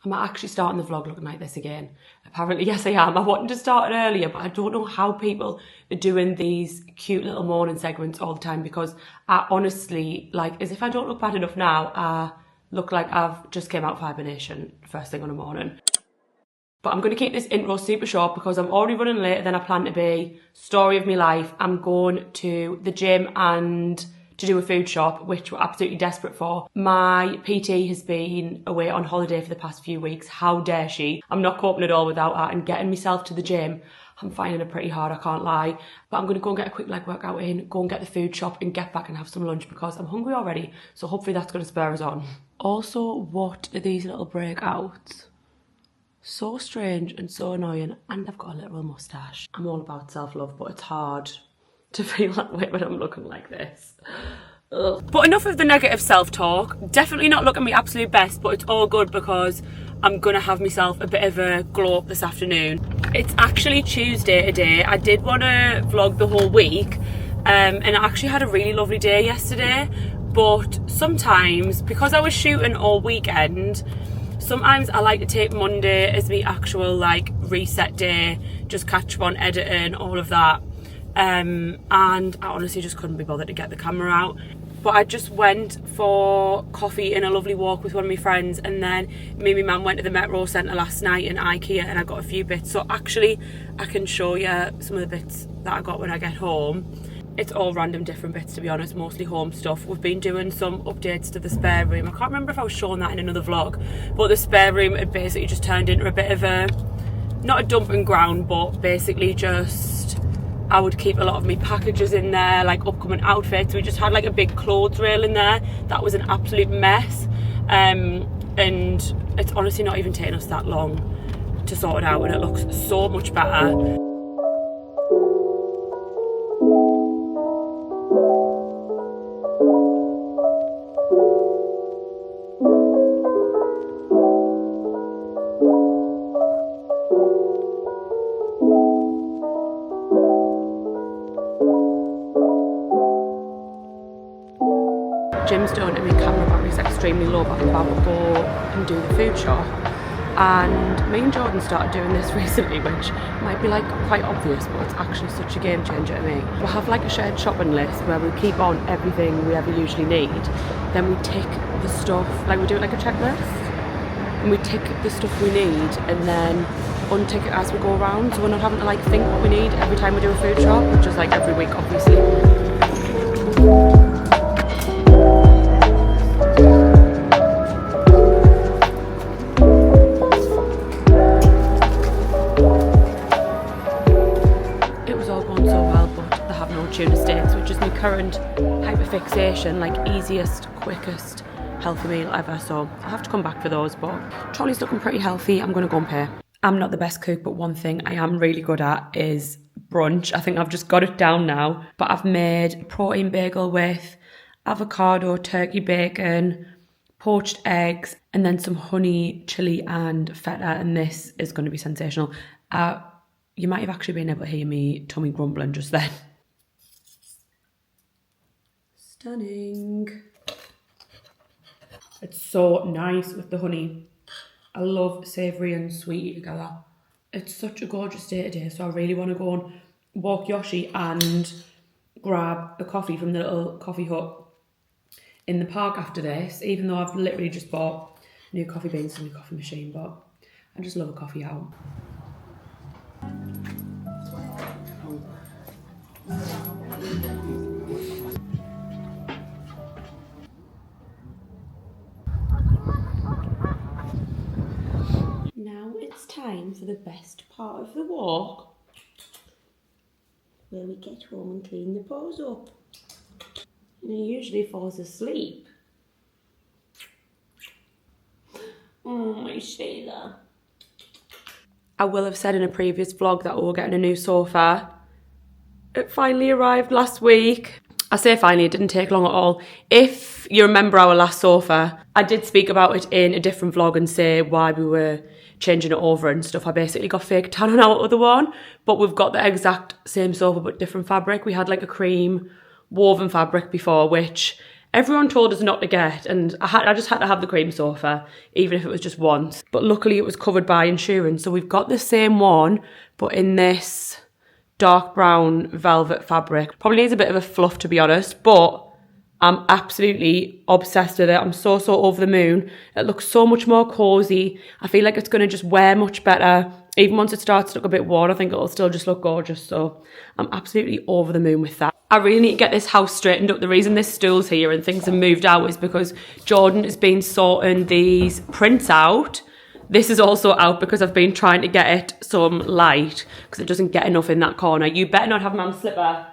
Am I actually starting the vlog looking like this again? Apparently, yes I am. I wanted to start it earlier, but I don't know how people are doing these cute little morning segments all the time, because I honestly, like, as if I don't look bad enough now, I look like I've just came out of hibernation first thing on the morning. But I'm going to keep this intro super short because I'm already running later than I plan to be. Story of my life. I'm going to the gym and to do a food shop, which we're absolutely desperate for. My PT has been away on holiday for the past few weeks. How dare she? I'm not coping at all without her, and getting myself to the gym, I'm finding it pretty hard, I can't lie. But I'm going to go and get a quick leg workout in, go and get the food shop and get back and have some lunch because I'm hungry already. So hopefully that's going to spur us on. Also, what are these little breakouts? So strange and so annoying, and I've got a little moustache. I'm all about self-love, but it's hard to feel that way when I'm looking like this. Ugh. But enough of the negative self-talk. Definitely not looking my absolute best, but it's all good because I'm gonna have myself a bit of a glow up this afternoon. It's actually Tuesday today. I did want to vlog the whole week, and I actually had a really lovely day yesterday, but sometimes, because I was shooting all weekend, sometimes I like to take Monday as the actual like reset day, just catch up on editing, all of that. And I honestly just couldn't be bothered to get the camera out. But I just went for coffee and a lovely walk with one of my friends, and then me and my mum went to the Metro Centre last night in IKEA and I got a few bits. So actually I can show you some of the bits that I got when I get home. It's all random different bits, to be honest, mostly home stuff. We've been doing some updates to the spare room. I can't remember if I was showing that in another vlog, but the spare room had basically just turned into a bit of a, not a dumping ground, but basically just, I would keep a lot of my packages in there, like upcoming outfits. We just had like a big clothes rail in there that was an absolute mess. And it's honestly not even taking us that long to sort it out, and it looks so much better. Gym's done and my camera battery's extremely low, but I'm about to go and do the food shop. And me and Jordan started doing this recently, which might be like quite obvious, but it's actually such a game changer to me. We'll have like a shared shopping list where we keep on everything we ever usually need. Then we tick the stuff, like we do it like a checklist, and we tick the stuff we need and then untick it as we go around, so we're not having to like think what we need every time we do a food shop, which is like every week obviously. Tuna steaks, which is my current hyperfixation, like easiest, quickest, healthy meal ever. So I'll have to come back for those, but trolley's looking pretty healthy. I'm going to go and pay. I'm not the best cook, but one thing I am really good at is brunch. I think I've just got it down now, but I've made a protein bagel with avocado, turkey bacon, poached eggs, and then some honey, chili and feta, and this is going to be sensational. You might have actually been able to hear me tummy grumbling just then. Stunning. It's so nice with the honey. I love savoury and sweety together. It's such a gorgeous day today, so I really want to go and walk Yoshi and grab a coffee from the little coffee hut in the park after this, even though I've literally just bought new coffee beans and a new coffee machine, but I just love a coffee out. Now it's time for the best part of the walk, where we get home and clean the paws up. And he usually falls asleep. Oh, my Sheila. I will have said in a previous vlog that we're getting a new sofa. It finally arrived last week. I say finally, it didn't take long at all. If you remember our last sofa, I did speak about it in a different vlog and say why we were changing it over and stuff. I basically got fake tan on our other one, but we've got the exact same sofa but different fabric. We had like a cream woven fabric before, which everyone told us not to get, and I just had to have the cream sofa, even if it was just once. But luckily it was covered by insurance. So we've got the same one, but in this dark brown velvet fabric. Probably needs a bit of a fluff, to be honest, but I'm absolutely obsessed with it. I'm so over the moon. It looks so much more cozy. I feel like it's going to just wear much better. Even once it starts to look a bit worn, I think it'll still just look gorgeous. So I'm absolutely over the moon with that. I really need to get this house straightened up. The reason this stool's here and things have moved out is because Jordan has been sorting these prints out. This is also out because I've been trying to get it some light because it doesn't get enough in that corner. You better not have Mum's slipper.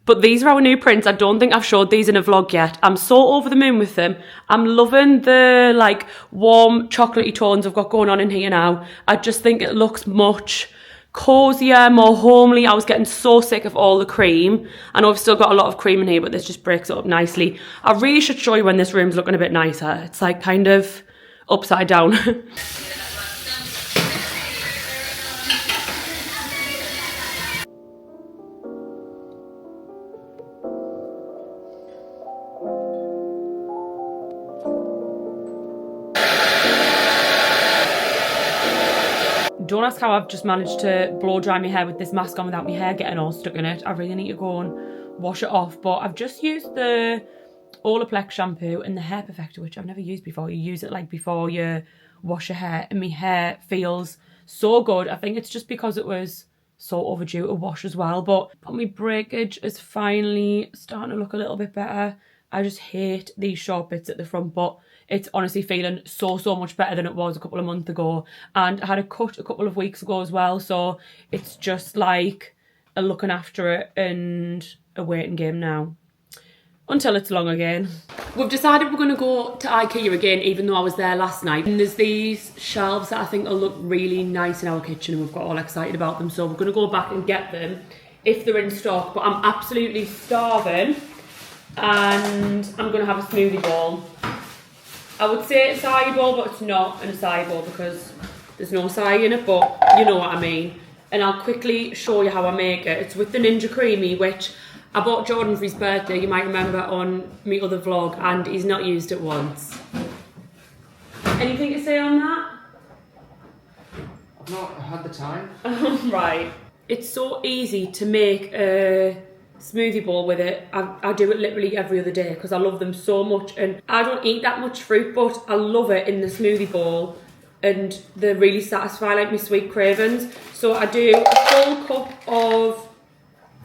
But these are our new prints. I don't think I've showed these in a vlog yet. I'm so over the moon with them. I'm loving the like warm chocolatey tones I've got going on in here now. I just think it looks much cozier, more homely. I was getting so sick of all the cream. I know I've still got a lot of cream in here, but this just breaks it up nicely. I really should show you when this room's looking a bit nicer. It's like kind of upside down. Don't ask how I've just managed to blow dry my hair with this mask on without my hair getting all stuck in it. I really need to go and wash it off. But I've just used the Olaplex shampoo and the hair perfector, which I've never used before. You use it like before you wash your hair, and my hair feels so good. I think it's just because it was so overdue to wash as well. But my breakage is finally starting to look a little bit better. I just hate these short bits at the front, but it's honestly feeling so much better than it was a couple of months ago. And I had a cut a couple of weeks ago as well, so it's just like a looking after it and a waiting game now. Until it's long again. We've decided we're going to go to IKEA again, even though I was there last night. And there's these shelves that I think will look really nice in our kitchen, and we've got all excited about them. So we're going to go back and get them if they're in stock. But I'm absolutely starving, and I'm going to have a smoothie bowl. I would say acai bowl, but it's not an acai bowl because there's no acai in it, but you know what I mean. And I'll quickly show you how I make it. It's with the Ninja Creamy, which I bought Jordan for his birthday, you might remember on my other vlog, and he's not used it once. Anything to say on that? I've not had the time. Right. It's so easy to make a smoothie bowl with it. I do it literally every other day because I love them so much, and I don't eat that much fruit, but I love it in the smoothie bowl, and they really satisfy like my sweet cravings. So I do a full cup of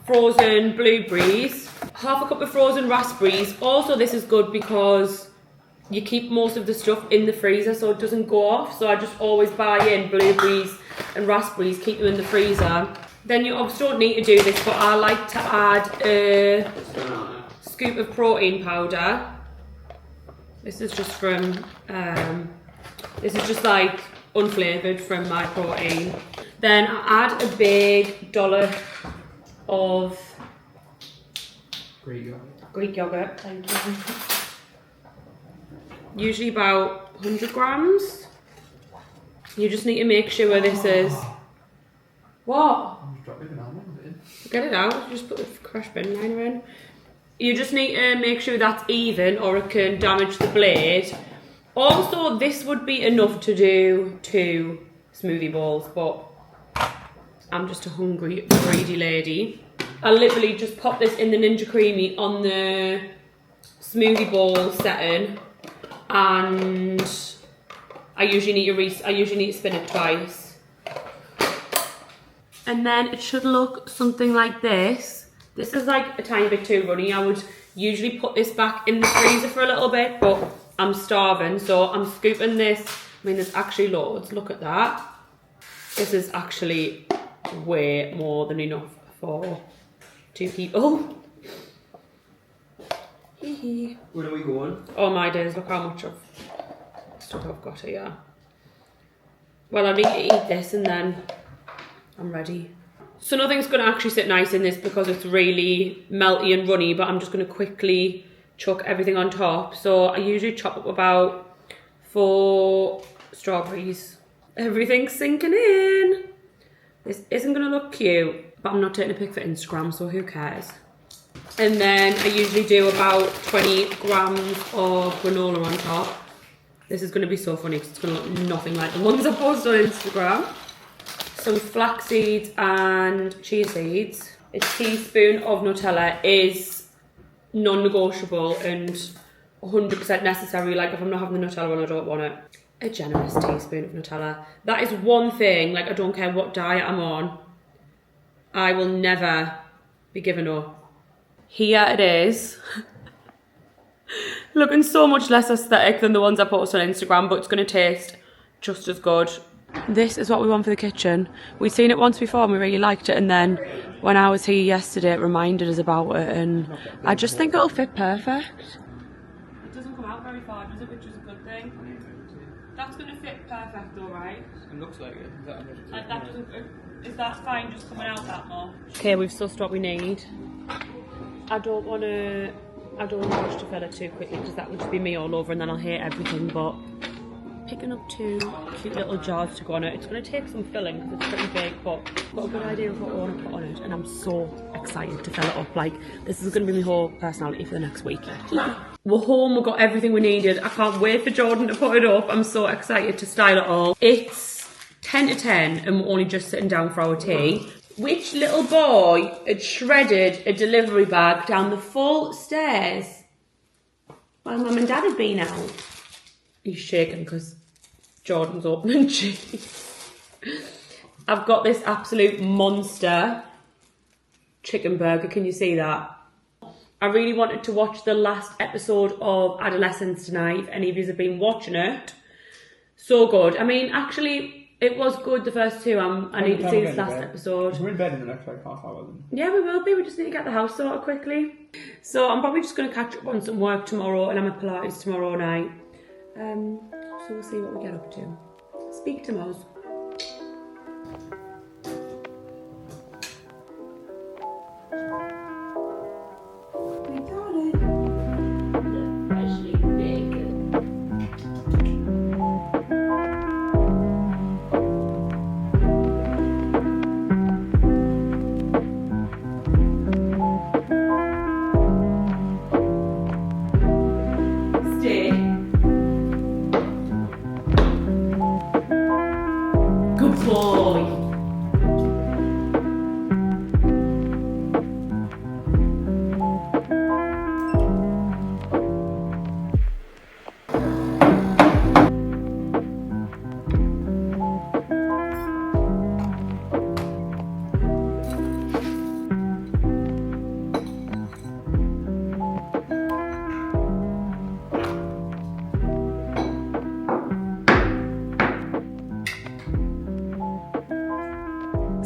frozen blueberries, half a cup of frozen raspberries. Also, this is good because you keep most of the stuff in the freezer so it doesn't go off. So I just always buy in blueberries and raspberries, keep them in the freezer. Then you obviously don't need to do this, but I like to add a scoop of protein powder. This is just from, this is just like unflavoured from my protein. Then I add a big dollop of Greek yogurt, thank you. Usually about 100 grams. You just need to make sure this is... What? Get it out, just put the crash bin liner in. You just need to make sure that's even or it can damage the blade. Also, this would be enough to do 2 smoothie bowls, but I'm just a hungry, greedy lady. I literally just pop this in the Ninja Creamy on the smoothie bowl setting, and I usually need to spin it twice. And then it should look something like this. This is like a tiny bit too runny. I would usually put this back in the freezer for a little bit, but I'm starving, so I'm scooping this. I mean, there's actually loads, look at that. This is actually way more than enough for 2 people. Where are we going? Oh my days, look how much of stuff I've got here. Well, I need to eat this and then I'm ready. So nothing's going to actually sit nice in this because it's really melty and runny, but I'm just going to quickly chuck everything on top. So I usually chop up about 4 strawberries. Everything's sinking in. This isn't going to look cute, but I'm not taking a pic for Instagram, so who cares? And then I usually do about 20 grams of granola on top. This is going to be so funny because it's going to look nothing like the ones I post on Instagram. Some flax seeds and chia seeds. A teaspoon of Nutella is non-negotiable and 100% necessary. Like if I'm not having the Nutella one, I don't want it. A generous teaspoon of Nutella. That is one thing, like I don't care what diet I'm on, I will never be giving up. Here it is. Looking so much less aesthetic than the ones I post on Instagram, but it's going to taste just as good. This is what we want for the kitchen. We'd seen it once before and we really liked it, and then when I was here yesterday it reminded us about it, and I just think it'll fit perfect. It doesn't come out very far, does it, which is a good thing. That's going to fit perfect though, right? It looks like it. Is that fine just coming out that much? Okay, we've sussed what we need. I don't want to rush to fill it too quickly because that would just be me all over and then I'll hate everything, but picking up 2 cute little jars to go on it. It's going to take some filling because it's pretty big, but I've got a good idea of what I want to put on it, and I'm so excited to fill it up. Like, this is going to be my whole personality for the next week. We're home, we've got everything we needed. I can't wait for Jordan to put it up. I'm so excited to style it all. It's 10 to 10 and we're only just sitting down for our tea. Which little boy had shredded a delivery bag down the full stairs while Mum and Dad had been out? He's shaking because Jordan's opening cheese. I've got this absolute monster chicken burger. Can you see that? I really wanted to watch the last episode of Adolescence tonight. If any of you have been watching it, so good. I mean, actually, it was good, the first two. I need to see this last episode. We're in bed in the next like half hour then. Yeah, we will be. We just need to get the house sorted quickly. So I'm probably just going to catch up on some work tomorrow, and I'm at Pilates tomorrow night. So we'll see what we get up to. Speak to Moz.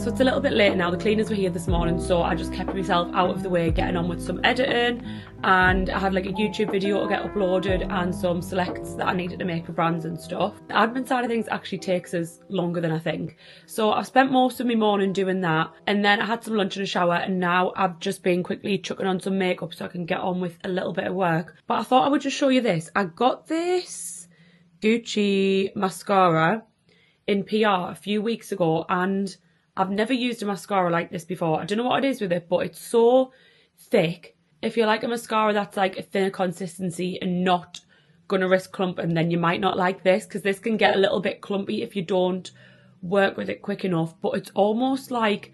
So it's a little bit late now. The cleaners were here this morning, so I just kept myself out of the way, getting on with some editing, and I had like a YouTube video to get uploaded and some selects that I needed to make for brands and stuff. The admin side of things actually takes us longer than I think. So I've spent most of my morning doing that, and then I had some lunch and a shower, and now I've just been quickly chucking on some makeup so I can get on with a little bit of work. But I thought I would just show you this. I got this Gucci mascara in PR a few weeks ago, and I've never used a mascara like this before. I don't know what it is with it, but it's so thick. If you like a mascara that's like a thinner consistency and not gonna risk clumping, then you might not like this, because this can get a little bit clumpy if you don't work with it quick enough. But it's almost like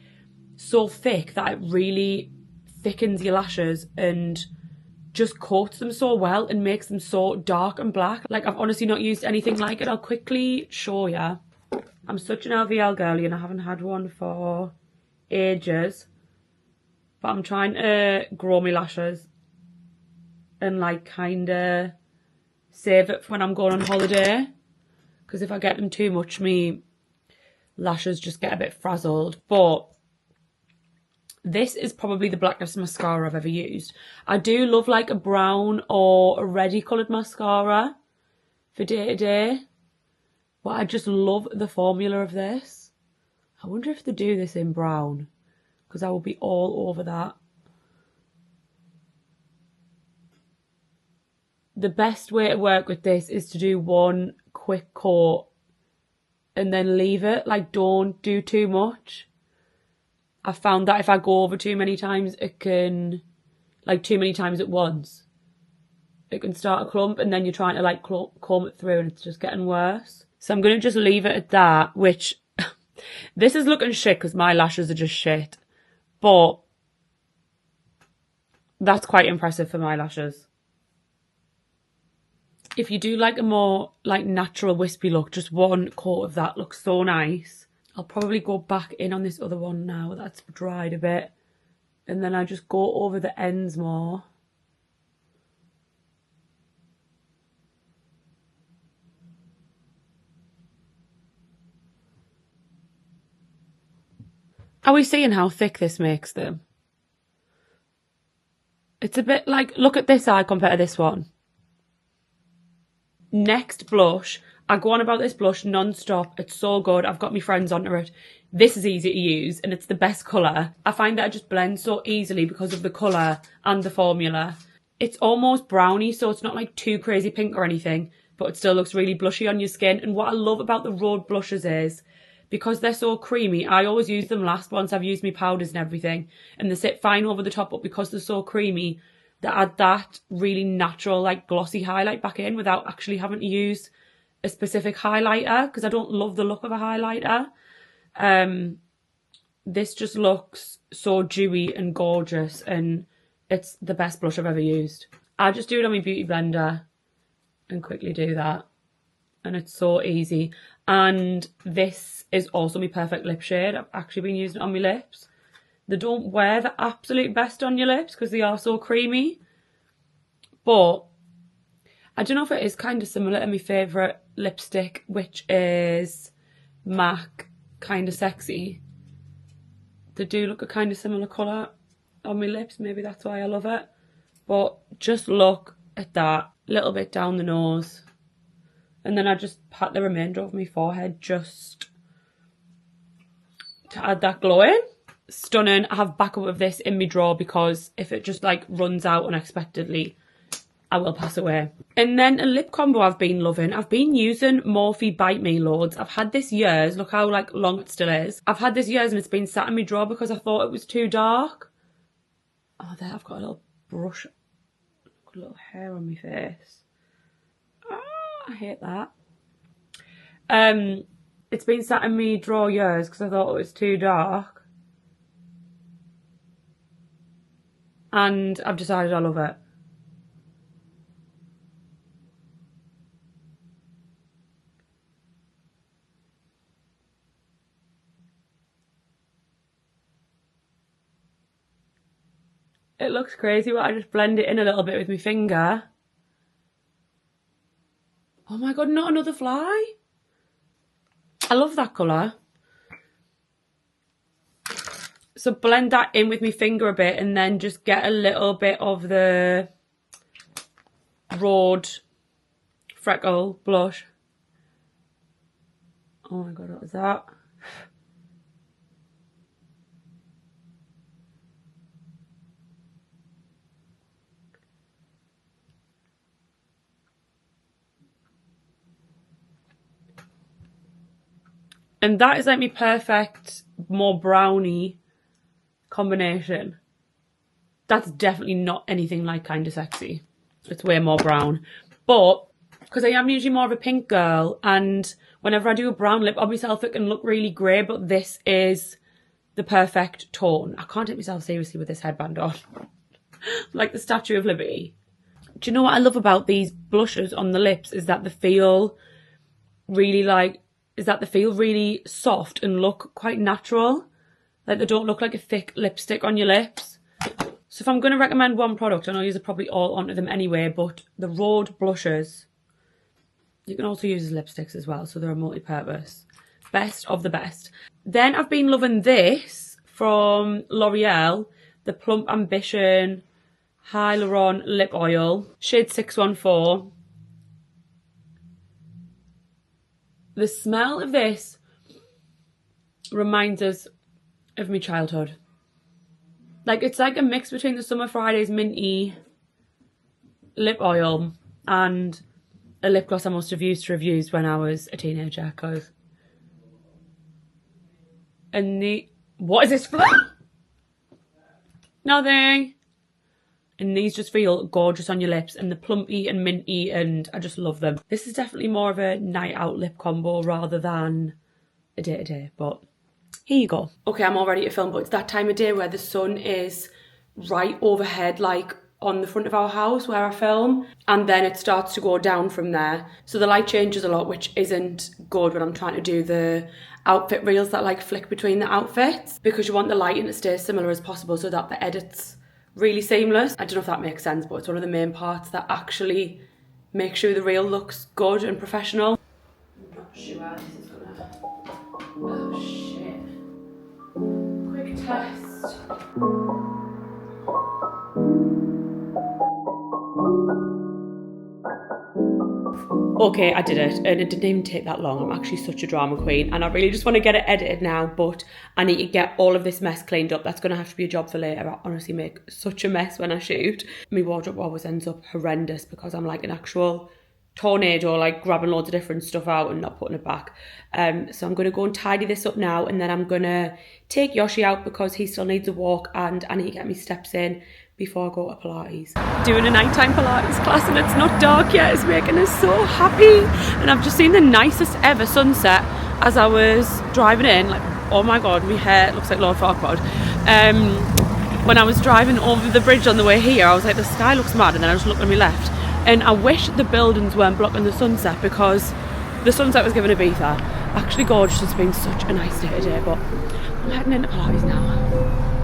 so thick that it really thickens your lashes and just coats them so well and makes them so dark and black. Like, I've honestly not used anything like it. I'll quickly show you. I'm such an LVL girly and I haven't had one for ages. But I'm trying to grow my lashes and like kind of save it for when I'm going on holiday. Because if I get them too much, my lashes just get a bit frazzled. But this is probably the blackest mascara I've ever used. I do love like a brown or a reddy coloured mascara for day to day. But I just love the formula of this. I wonder if they do this in brown, because I will be all over that. The best way to work with this is to do one quick coat and then leave it. Like, don't do too much. I found that if I go over too many times, it can like too many times at once, it can start a clump, and then you're trying to like comb it through and it's just getting worse. So I'm going to just leave it at that, which this is looking shit because my lashes are just shit. But that's quite impressive for my lashes. If you do like a more like natural wispy look, just one coat of that looks so nice. I'll probably go back in on this other one now that's dried a bit. And then I just go over the ends more. Are we seeing how thick this makes them? It's a bit like, look at this eye compared to this one. Next blush. I go on about this blush non-stop. It's so good. I've got my friends onto it. This is easy to use and it's the best colour. I find that it just blends so easily because of the colour and the formula. It's almost browny, so it's not like too crazy pink or anything, but it still looks really blushy on your skin. And what I love about the Rhode blushes is, because they're so creamy, I always use them last once I've used my powders and everything, and they sit fine over the top, but because they're so creamy, they add that really natural, like glossy highlight back in without actually having to use a specific highlighter, because I don't love the look of a highlighter. This just looks so dewy and gorgeous, and it's the best blush I've ever used. I just do it on my beauty blender and quickly do that, and it's so easy. And this is also my perfect lip shade. I've actually been using it on my lips. They don't wear the absolute best on your lips because they are so creamy, but I don't know if it is kind of similar to my favourite lipstick, which is MAC Kind of Sexy. They do look a kind of similar colour on my lips. Maybe that's why I love it. But just look at that. Little bit down the nose. And then I just pat the remainder of my forehead just to add that glow in. Stunning. I have backup of this in my drawer because if it just like runs out unexpectedly, I will pass away. And then a lip combo I've been loving. I've been using Morphe Bite Me loads. I've had this years. Look how like long it still is. I've had this years and it's been sat in my drawer because I thought it was too dark. Oh, there I've got a little brush. Got a little hair on my face. I hate that. It's been sat in my drawer years because I thought it was too dark. And I've decided I love it. It looks crazy, but I just blend it in a little bit with my finger. Oh my god, not another fly. I love that colour. So blend that in with my finger a bit and then just get a little bit of the Rhode Freckle blush. Oh my god, what was that? And that is like my perfect, more browny combination. That's definitely not anything like Kind of Sexy. It's way more brown. But because I am usually more of a pink girl, and whenever I do a brown lip on myself, it can look really grey, but this is the perfect tone. I can't take myself seriously with this headband on. Like the Statue of Liberty. Do you know what I love about these blushes on the lips is that they feel really really soft and look quite natural. Like they don't look like a thick lipstick on your lips. So if I'm going to recommend one product, I know you're probably all onto them anyway, but the Rhode blushes, you can also use as lipsticks as well, so they're a multi-purpose. Best of the best. Then I've been loving this from L'Oreal, the Plump Ambition Hyaluron Lip Oil, shade 614. The smell of this reminds us of my childhood. Like, it's like a mix between the Summer Fridays minty lip oil and a lip gloss I must have used to have used when I was a teenager. Cause what is this for? Nothing. And these just feel gorgeous on your lips, and they're plumpy and minty, and I just love them. This is definitely more of a night out lip combo rather than a day-to-day, but here you go. Okay, I'm all ready to film, but it's that time of day where the sun is right overhead, like on the front of our house where I film, and then it starts to go down from there. So the light changes a lot, which isn't good when I'm trying to do the outfit reels that like flick between the outfits, because you want the lighting to stay as similar as possible so that the edit's really seamless. I don't know if that makes sense, but it's one of the main parts that actually makes sure the reel looks good and professional. I'm not sure how this is gonna... Oh shit. Quick test. Okay, I did it, and it didn't even take that long. I'm actually such a drama queen, and I really just want to get it edited now, but I need to get all of this mess cleaned up. That's going to have to be a job for later. I honestly make such a mess when I shoot. My wardrobe always ends up horrendous because I'm like an actual tornado, like grabbing loads of different stuff out and not putting it back. So I'm going to go and tidy this up now, and then I'm going to take Yoshi out because he still needs a walk, and I need to get my steps in before I go to Pilates. Doing a nighttime Pilates class, and it's not dark yet. It's making us so happy. And I've just seen the nicest ever sunset as I was driving in. Like, oh my god, my hair looks like Lord Farquaad. When I was driving over the bridge on the way here, I was like, the sky looks mad, and then I just looked on my left. And I wish the buildings weren't blocking the sunset, because the sunset was giving Ibiza. Actually gorgeous. It's been such a nice day today, but I'm heading into Pilates now.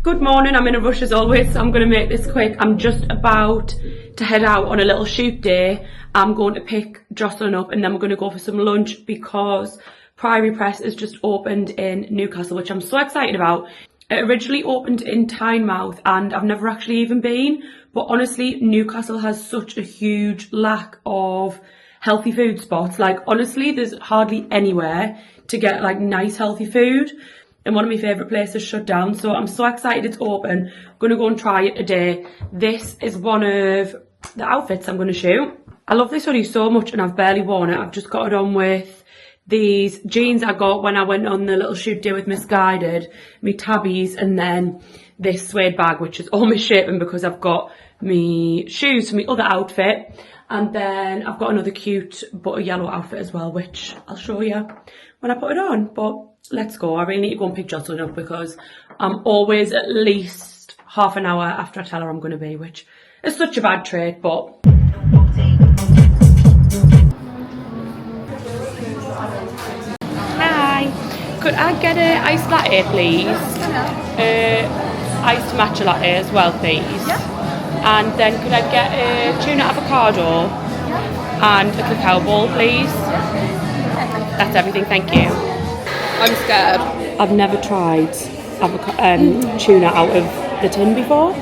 Good morning, I'm in a rush as always, so I'm going to make this quick. I'm just about to head out on a little shoot day. I'm going to pick Jocelyn up, and then we're going to go for some lunch because Priory Press has just opened in Newcastle, which I'm so excited about. It originally opened in Tynemouth, and I've never actually even been, but honestly, Newcastle has such a huge lack of healthy food spots. Like, honestly, there's hardly anywhere to get like nice healthy food. And one of my favourite places shut down, so I'm so excited it's open. I'm going to go and try it today. This is one of the outfits I'm going to shoot. I love this hoodie so much, and I've barely worn it. I've just got it on with these jeans I got when I went on the little shoot day with Misguided, me tabbies, and then this suede bag, which is all misshapen because I've got me shoes for my other outfit. And then I've got another cute but a yellow outfit as well, which I'll show you when I put it on. But let's go. I really need to go and pick Jocelyn up because I'm always at least half an hour after I tell her I'm going to be, which is such a bad trait, but... Hi. Could I get an iced latte, please? Iced matcha latte as well, please. Yeah. And then could I get a tuna avocado and a cacao bowl, please? That's everything, thank you. I'm scared. I've never tried tuna out of the tin before.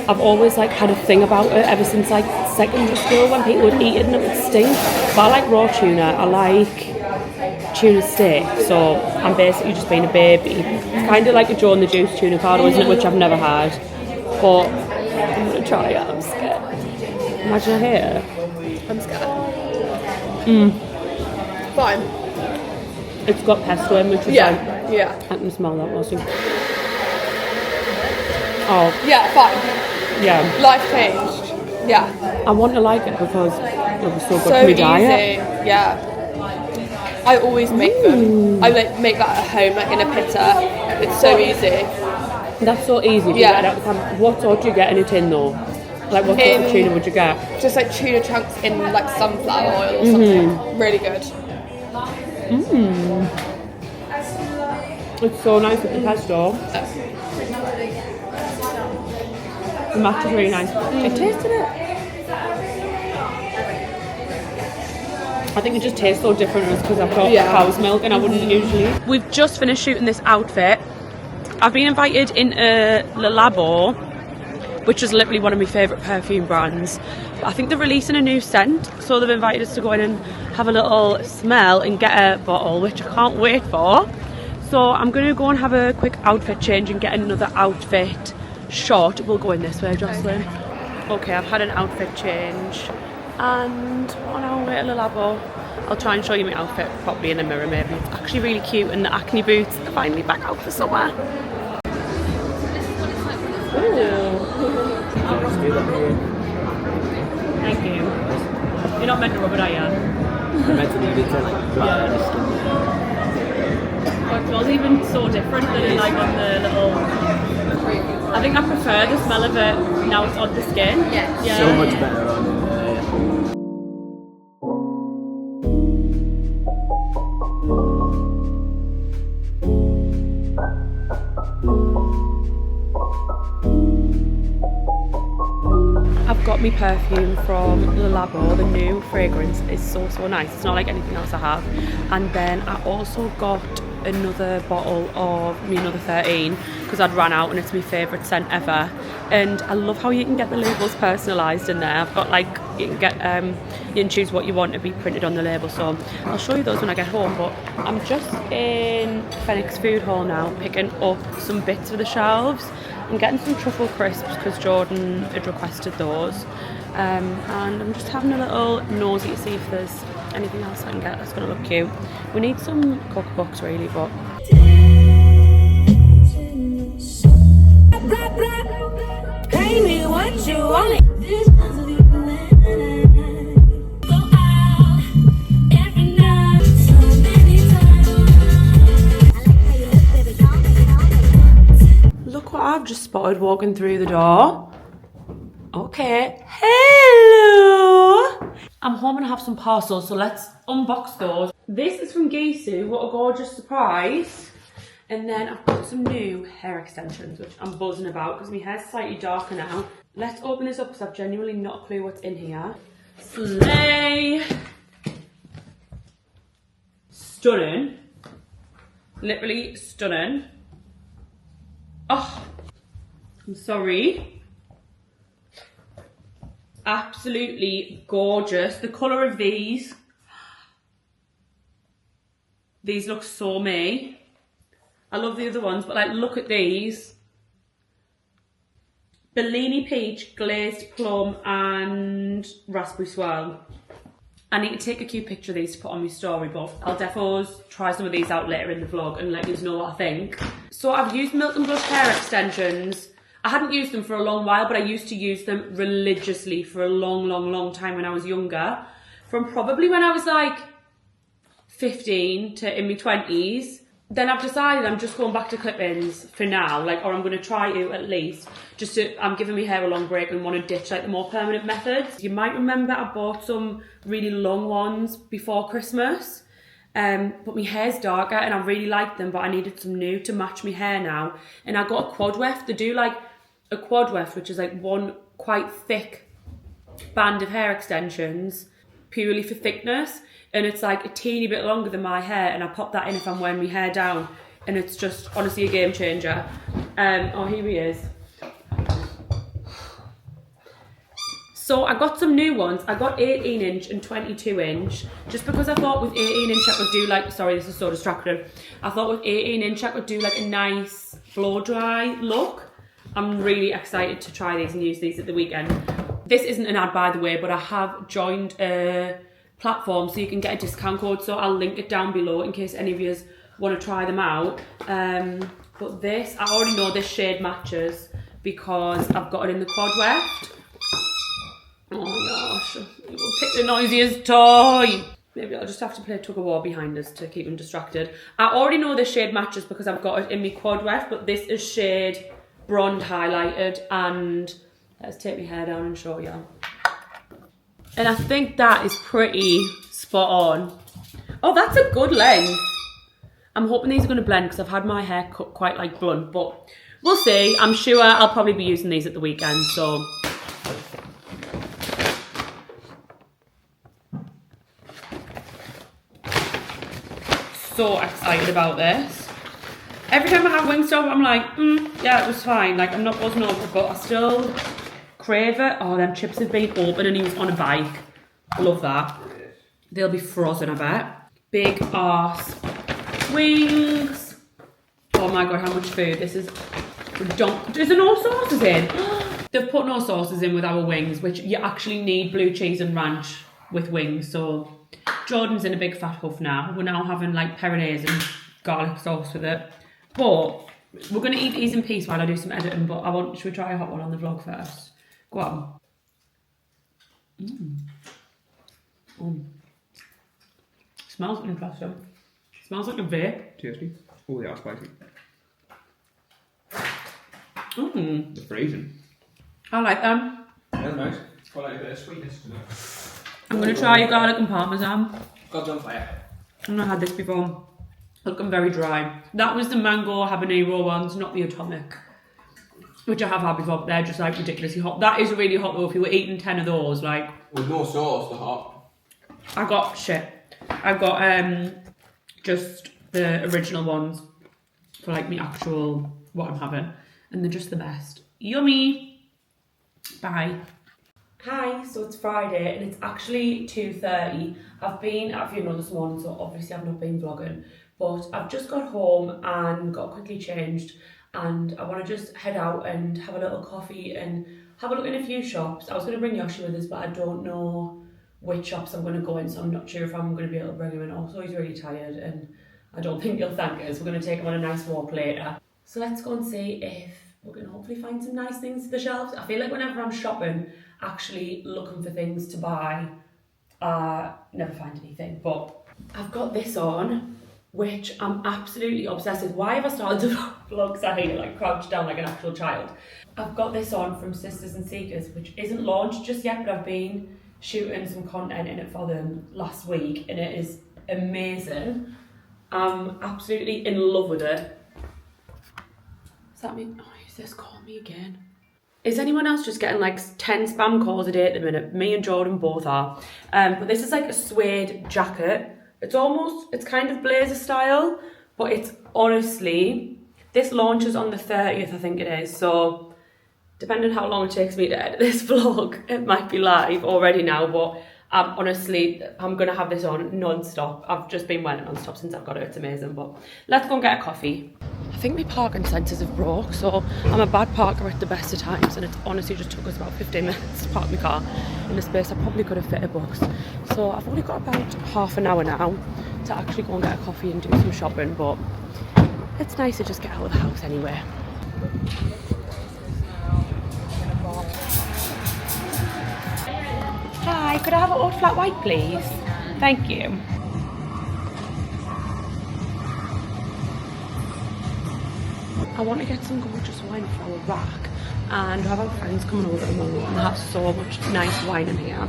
I've always like had a thing about it ever since like secondary school when people would eat it and it would stink. But I like raw tuna. I like tuna steak. So I'm basically just being a baby. It's kind of like a Joe and the Juice tuna cardo, isn't it? Which I've never had. But I'm gonna try it. I'm scared. Imagine here. I'm scared. Fine. It's got pesto in, which is yeah. I can smell that also. Oh. Yeah, fine. Yeah. Life changed. Yeah. I want to like it because it was so good So for my easy. diet. Yeah. I always make them. I make that at home, like in a pitta. It's so easy. That's so easy to get out of the pan. What sort do you get in a tin though? Like what sort of tuna would you get? Just like tuna chunks in like sunflower oil or something. Really good. It's so nice with the pesto. The match is really nice. I tasted it. I think it just tastes so different because I've got cow's milk and I wouldn't usually. We've just finished shooting this outfit. I've been invited in Le Labo, which is literally one of my favourite perfume brands. But I think they're releasing a new scent, so they've invited us to go in and have a little smell and get a bottle, which I can't wait for. So I'm going to go and have a quick outfit change and get another outfit shot. We'll go in this way, Jocelyn. Okay, I've had an outfit change and 1 hour wait at the labo. I'll try and show you my outfit properly in the mirror maybe. It's actually really cute and the acne boots are finally back out for summer. Thank you. You're not meant to rub it, are you? I'm meant to leave it to like dry on the skin. But it smells even so different than like on the little... I think I prefer the smell of it now it's on the skin. Yes. Yeah. So much better on it. I've got my perfume from Le Labo. The new fragrance is so nice. It's not like anything else I have. And then I also got another bottle of me another 13 because I'd run out and it's my favourite scent ever. And I love how you can get the labels personalised in there. I've got like, you can get, you can choose what you want to be printed on the label. So I'll show you those when I get home. But I'm just in Phoenix Food Hall now, picking up some bits for the shelves. I'm getting some truffle crisps because Jordan had requested those. And I'm just having a little nosy to see if there's anything else I can get that's going to look cute. We need some cookbooks really, but... Pay me what you want. Look what I've just spotted walking through the door. Okay, hello! I'm home and I have some parcels, so let's unbox those. This is from Gisu, what a gorgeous surprise. And then I've got some new hair extensions, which I'm buzzing about because my hair's slightly darker now. Let's open this up because I've genuinely not a clue what's in here. Slay! Stunning. Literally stunning. Oh, I'm sorry. Absolutely gorgeous. The colour of these look so me. I love the other ones, but like, look at these. Bellini peach, glazed plum, and raspberry swirl. I need to take a cute picture of these to put on my story, but I'll definitely try some of these out later in the vlog and let you know what I think. So I've used Milk and Blush hair extensions. I hadn't used them for a long while, but I used to use them religiously for a long time when I was younger. From probably when I was like 15 to in my 20s. Then I've decided I'm just going back to clip-ins for now, like, or I'm going to try to at least, just to, I'm giving my hair a long break and want to ditch like the more permanent methods. You might remember I bought some really long ones before Christmas, but my hair's darker and I really liked them, but I needed some new to match my hair now. And I got a quad weft. They do like a quad weft, which is like one quite thick band of hair extensions, purely for thickness. And it's like a teeny bit longer than my hair, and I pop that in if I'm wearing my hair down, and it's just honestly a game changer. Oh, here he is. So I got some new ones. I got 18 inch and 22 inch, just because I thought with 18 inch I could do like, sorry, this is so distracting. I thought with 18 inch I could do like a nice blow dry look. I'm really excited to try these and use these at the weekend. This isn't an ad, by the way, but I have joined a platform so you can get a discount code, so I'll link it down below in case any of you want to try them out. But this, I already know this shade matches because I've got it in the quad weft. Oh gosh, he will pick the noisiest toy. Maybe I'll just have to play tug of war behind us to keep him distracted. I already know this shade matches because I've got it in my quad weft, but this is shade bronde highlighted, and let's take my hair down and show you. And I think that is pretty spot on. Oh, that's a good length. I'm hoping these are going to blend because I've had my hair cut quite like blunt, but we'll see. I'm sure I'll probably be using these at the weekend, so. So excited about this. Every time I have Wingstop, I'm like, yeah, it was fine. Like, I'm not buzzing over, but I still crave it. Oh, them chips have been open and he was on a bike. Love that. They'll be frozen, I bet. Big arse wings. Oh my god, how much food. This is... Is there no sauces in? They've put no sauces in with our wings, which you actually need blue cheese and ranch with wings. So Jordan's in a big fat huff now. We're now having like Peronaise and garlic sauce with it. But we're going to eat these in peace while I do some editing. But should we try a hot one on the vlog first? Go on. Smells interesting. Smells like a vape. Tasty. Oh, they are spicy. Mmm. They're freezing. I like them. Yeah, nice. Got like a bit of sweetness to them. I'm going to try garlic and parmesan. Got them fire. I've not had this before. Looking very dry. That was the mango habanero ones, not the atomic, which I have had before, but they're just like ridiculously hot. That is really hot though. If you were eating 10 of those, like... With no sauce, they're hot. I got just the original ones for like the actual, what I'm having. And they're just the best. Yummy! Bye. Hi, so it's Friday and it's actually 2:30. I've been at a funeral this morning, so obviously I've not been vlogging, but I've just got home and got quickly changed and I want to just head out and have a little coffee and have a look in a few shops. I was going to bring Yoshi with us, but I don't know which shops I'm going to go in, so I'm not sure if I'm going to be able to bring him in. Also, he's really tired and I don't think he'll thank us. We're going to take him on a nice walk later. So let's go and see if we're going to hopefully find some nice things to the shelves. I feel like whenever I'm shopping, actually looking for things to buy, never find anything. But I've got this on, which I'm absolutely obsessed with. Why have I started to vlog sat here like crouched down like an actual child? I've got this on from Sisters and Seekers, which isn't launched just yet, but I've been shooting some content in it for them last week and it is amazing. I'm absolutely in love with it. Does that mean, oh, is this calling me again? Is anyone else just getting like 10 spam calls a day at the minute? Me and Jordan both are. But this is like a suede jacket. It's kind of blazer style, but it's honestly, this launches on the 30th, I think it is. So depending how long it takes me to edit this vlog, it might be live already now, but honestly, I'm gonna have this on non-stop. I've just been wearing it non-stop since I've got it, it's amazing. But let's go and get a coffee. I think my parking sensors have broke, so I'm a bad parker at the best of times, and it honestly just took us about 15 minutes to park my car in a space I probably could have fit a bus. So I've only got about half an hour now to actually go and get a coffee and do some shopping, but it's nice to just get out of the house anyway. Hi, could I have an oat flat white, please? Thank you. I want to get some gorgeous wine for our rack, and we have our friends coming over tomorrow and they have so much nice wine in here.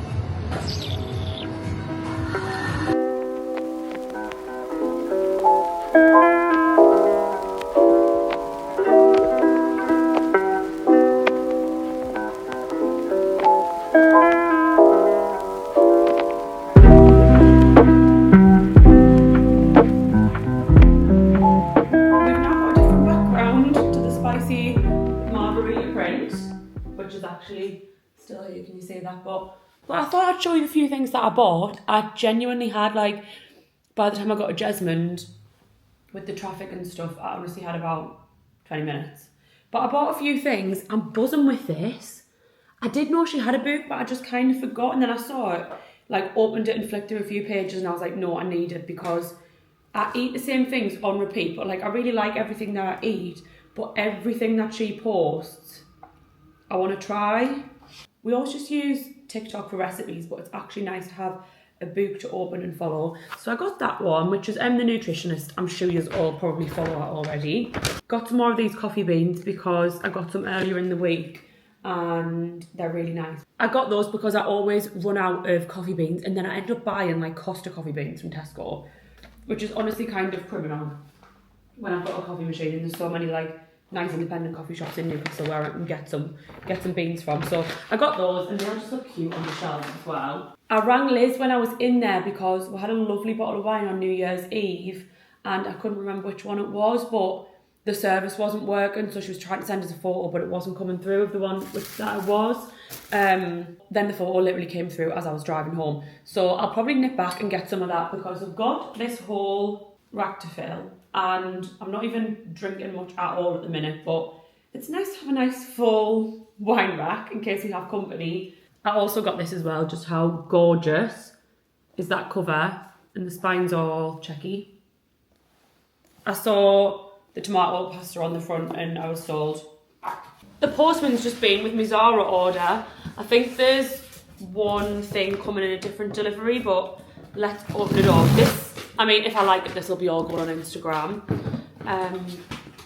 Still here, can you see that? But I thought I'd show you a few things that I bought. I genuinely had, like, by the time I got to Jesmond, with the traffic and stuff, I honestly had about 20 minutes. But I bought a few things. I'm buzzing with this. I did know she had a book, but I just kind of forgot. And then I saw it, like, opened it and flicked through a few pages, and I was like, no, I need it, because I eat the same things on repeat. But, like, I really like everything that I eat, but everything that she posts, I want to try. We always just use TikTok for recipes, but it's actually nice to have a book to open and follow. So I got that one, which is The Nutritionist. I'm sure you all probably follow her already. Got some more of these coffee beans because I got some earlier in the week and they're really nice. I got those because I always run out of coffee beans and then I end up buying like Costa coffee beans from Tesco, which is honestly kind of criminal when I've got a coffee machine and there's so many like nice independent coffee shops in Newcastle where I can get some beans from. So I got those and they just look cute on the shelves as well. I rang Liz when I was in there because we had a lovely bottle of wine on New Year's Eve and I couldn't remember which one it was, but the service wasn't working, so she was trying to send us a photo but it wasn't coming through of the one that it was. Then the photo literally came through as I was driving home. So I'll probably nip back and get some of that because I've got this whole rack to fill, and I'm not even drinking much at all at the minute, but it's nice to have a nice full wine rack in case we have company. I also got this as well, just how gorgeous is that cover, and the spines are all checky. I saw the tomato pasta on the front and I was sold. The postman's just been with my Zara order. I think there's one thing coming in a different delivery, but let's open it up. This, I mean, if I like it, this will be all going on Instagram.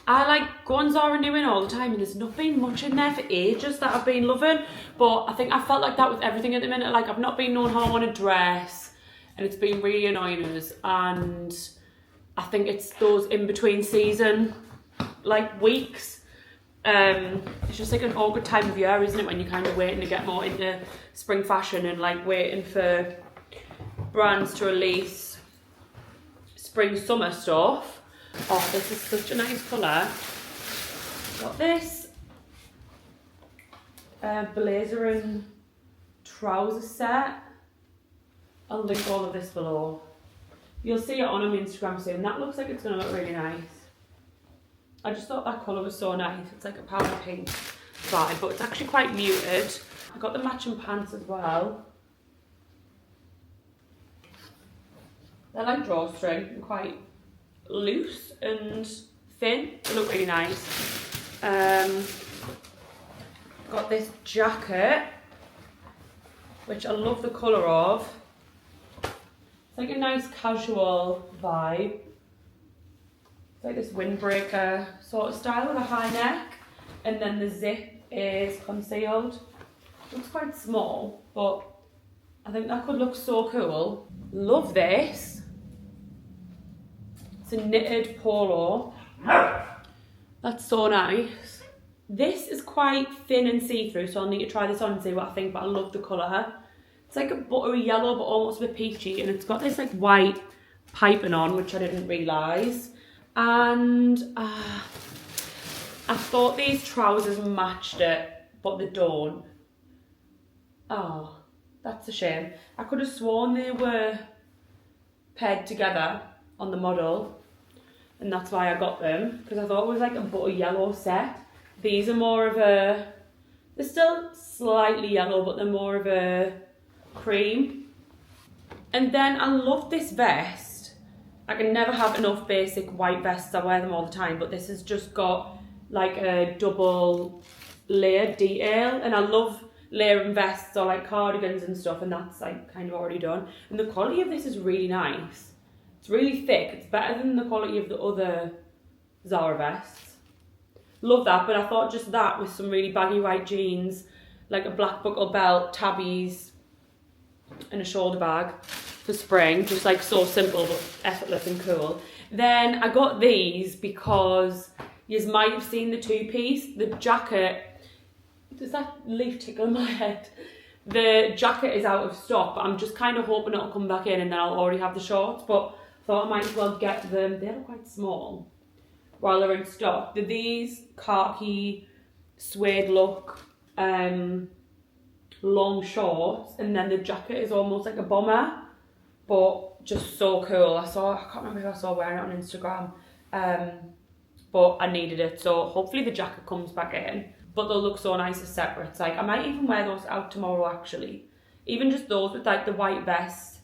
I like go on Zara New In all the time, and there's not been much in there for ages that I've been loving, but I think I felt like that with everything at the minute. Like, I've not been knowing how I want to dress, and it's been really annoying us, and I think it's those in-between season, like, weeks. It's just like an awkward time of year, isn't it, when you're kind of waiting to get more into spring fashion and like waiting for brands to release spring summer stuff. Oh, this is such a nice colour. Got this blazer and trouser set. I'll link all of this below. You'll see it on my Instagram soon. That looks like it's going to look really nice. I just thought that colour was so nice. It's like a powder pink vibe, but it's actually quite muted. I got the matching pants as well. They're like drawstring and quite loose and thin. They look really nice. Got this jacket, which I love the colour of. It's like a nice casual vibe. It's like this windbreaker sort of style with a high neck, and then the zip is concealed. Looks quite small, but I think that could look so cool. Love this. It's a knitted polo. That's so nice. This is quite thin and see-through, so I'll need to try this on and see what I think, but I love the colour. It's like a buttery yellow, but almost a bit peachy, and it's got this like white piping on, which I didn't realise. And I thought these trousers matched it, but they don't. Oh, that's a shame. I could have sworn they were paired together on the model, and that's why I got them, because I thought it was like a butter yellow set. These are more of a, they're still slightly yellow, but they're more of a cream. And then I love this vest. I can never have enough basic white vests. I wear them all the time, but this has just got like a double layer detail, and I love layering vests or like cardigans and stuff, and that's like kind of already done. And the quality of this is really nice. It's really thick. It's better than the quality of the other Zara vests. Love that, but I thought just that with some really baggy white jeans, like a black buckle belt, tabbies, and a shoulder bag for spring, just like so simple but effortless and cool. Then I got these because you might have seen the two-piece. The jacket, does that leaf tickle my head? The jacket is out of stock, but I'm just kind of hoping it'll come back in and then I'll already have the shorts, but I thought I might as well get them. They're quite small while they're in stock. They're these khaki suede look long shorts, and then the jacket is almost like a bomber, but just so cool. I can't remember who I saw wearing it on Instagram, but I needed it, so hopefully the jacket comes back in. But they'll look so nice as separates. Like, I might even wear those out tomorrow actually. Even just those with like the white vest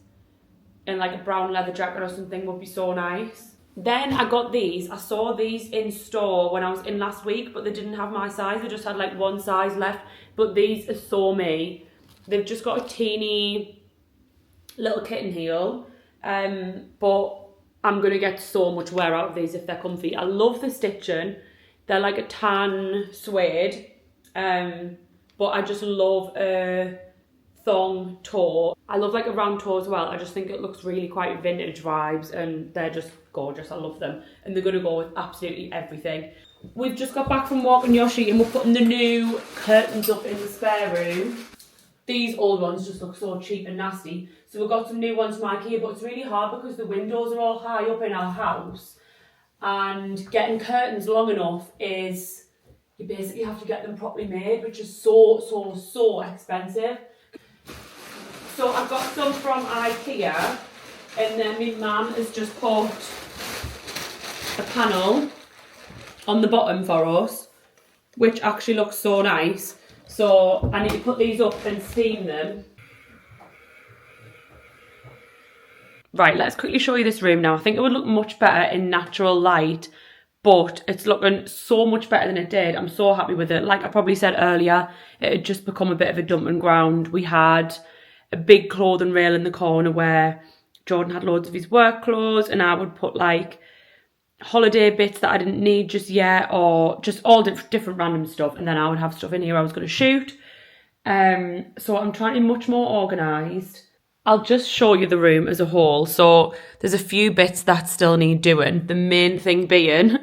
and like a brown leather jacket or something would be so nice. Then I got these. I saw these in store when I was in last week, but they didn't have my size. They just had like one size left. But these are so me. They've just got a teeny little kitten heel. But I'm going to get so much wear out of these if they're comfy. I love the stitching. They're like a tan suede. But I just love a thong toe. I love like a round toe as well. I just think it looks really quite vintage vibes, and they're just gorgeous. I love them, and they're going to go with absolutely everything. We've just got back from walking Yoshi, and we're putting the new curtains up in the spare room. These old ones just look so cheap and nasty, so we've got some new ones from IKEA, but it's really hard because the windows are all high up in our house, and getting curtains long enough is, you basically have to get them properly made, which is so expensive. So I've got some from IKEA, and then my mum has just put a panel on the bottom for us, which actually looks so nice. So I need to put these up and steam them. Right, let's quickly show you this room now. I think it would look much better in natural light, but it's looking so much better than it did. I'm so happy with it. Like I probably said earlier, it had just become a bit of a dumping ground. We had a big clothing rail in the corner where Jordan had loads of his work clothes, and I would put like holiday bits that I didn't need just yet, or just all different random stuff, and then I would have stuff in here I was going to shoot. So I'm trying to be much more organised. I'll just show you the room as a whole. So there's a few bits that still need doing. The main thing being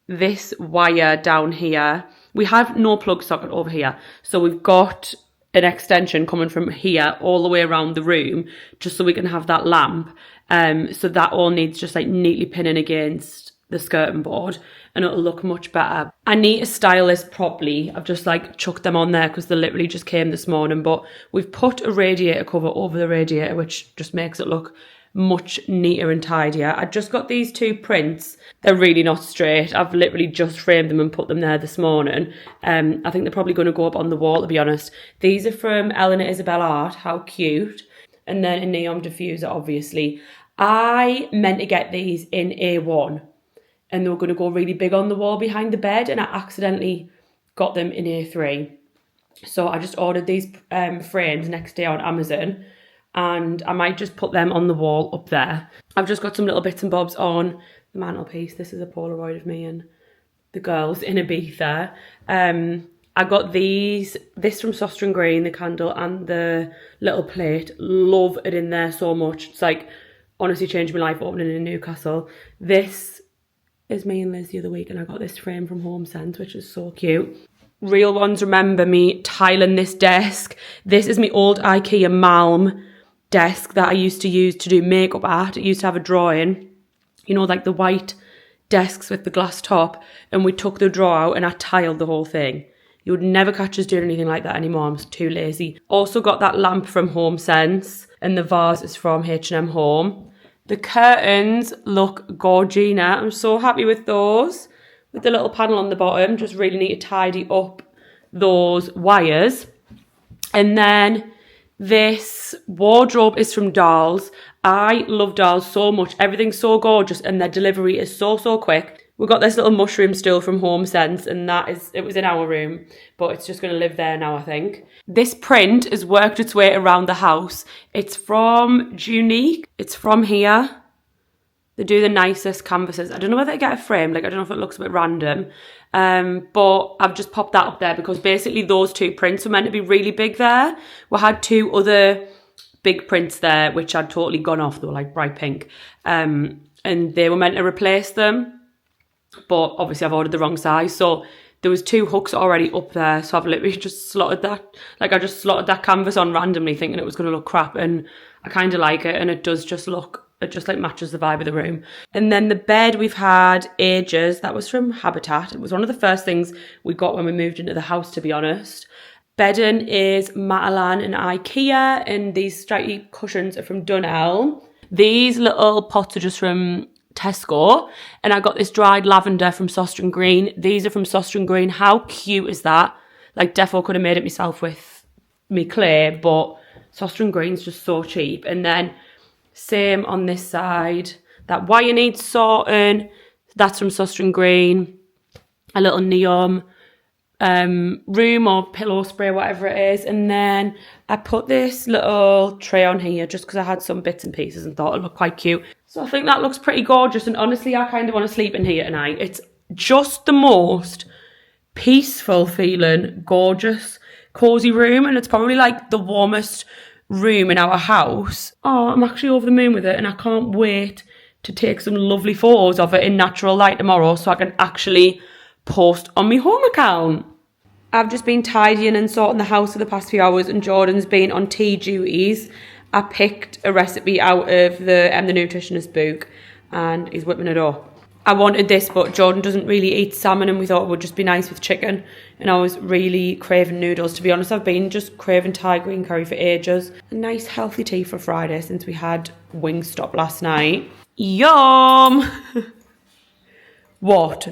this wire down here. We have no plug socket over here. So we've got an extension coming from here all the way around the room, just so we can have that lamp. So that all needs just like neatly pinning against the skirting board, and it'll look much better. I need to style this properly. I've just like chucked them on there because they literally just came this morning, but we've put a radiator cover over the radiator, which just makes it look much neater and tidier. I just got these two prints. They're really not straight. I've literally just framed them and put them there this morning. I think they're probably going to go up on the wall, to be honest. These are from Ellen and Isabel Art. How cute. And then a neon diffuser, obviously. I meant to get these in A1, and they were going to go really big on the wall behind the bed, and I accidentally got them in A3. So I just ordered these frames next day on Amazon, and I might just put them on the wall up there. I've just got some little bits and bobs on the mantelpiece. This is a Polaroid of me and the girls in Ibiza. I got this from Soster & Green, the candle and the little plate. Love it in there so much. It's like honestly changed my life opening in Newcastle. This is me and Liz the other week, and I got this frame from Home Sense, which is so cute. Real ones remember me tiling this desk. This is my old IKEA Malm desk that I used to use to do makeup at. It used to have a drawing, you know, like the white desks with the glass top, and we took the drawer out and I tiled the whole thing. You would never catch us doing anything like that anymore. I'm too lazy. Also got that lamp from Home Sense, and the vase is from H&M Home. The curtains look gorgina. I'm so happy with those. With the little panel on the bottom, just really need to tidy up those wires. And then this wardrobe is from Dolls. I love Dolls so much. Everything's so gorgeous, and their delivery is so quick. We got this little mushroom stool from Home Sense, and it was in our room, but it's just going to live there now, I think. This print has worked its way around the house. It's from Junique. It's from here. They do the nicest canvases. I don't know whether they get a frame. Like, I don't know if it looks a bit random. But I've just popped that up there because basically those two prints were meant to be really big there. We had two other big prints there, which had totally gone off. They were like bright pink. And they were meant to replace them. But obviously I've ordered the wrong size, so there was two hooks already up there, so I've literally just slotted that, like I just slotted that canvas on randomly thinking it was going to look crap, and I kind of like it, and it does just look, it just like matches the vibe of the room. And then the bed we've had ages, that was from Habitat. It was one of the first things we got when we moved into the house, to be honest. Bedding is Matalan and IKEA, and these stripy cushions are from Dunelm. These little pots are just from Tesco, and I got this dried lavender from Soster & Green. These are from Soster & Green. How cute is that? Like, defo could have made it myself with me clay, but Soster & Green's just so cheap. And then same on this side. That wire needs sorting. That's from Soster & Green. A little neon room or pillow spray, whatever it is. And then I put this little tray on here just because I had some bits and pieces and thought it looked quite cute. So I think that looks pretty gorgeous, and honestly I kind of want to sleep in here tonight. It's just the most peaceful feeling, gorgeous, cozy room, and it's probably like the warmest room in our house. Oh, I'm actually over the moon with it, and I can't wait to take some lovely photos of it in natural light tomorrow so I can actually post on my home account. I've just been tidying and sorting the house for the past few hours, and Jordan's been on tea duties. I picked a recipe out of the Nutritionist book, and he's whipping it up. I wanted this, but Jordan doesn't really eat salmon, and we thought it would just be nice with chicken. And I was really craving noodles. To be honest, I've been just craving Thai green curry for ages. A nice healthy tea for Friday since we had Wingstop last night. Yum! What?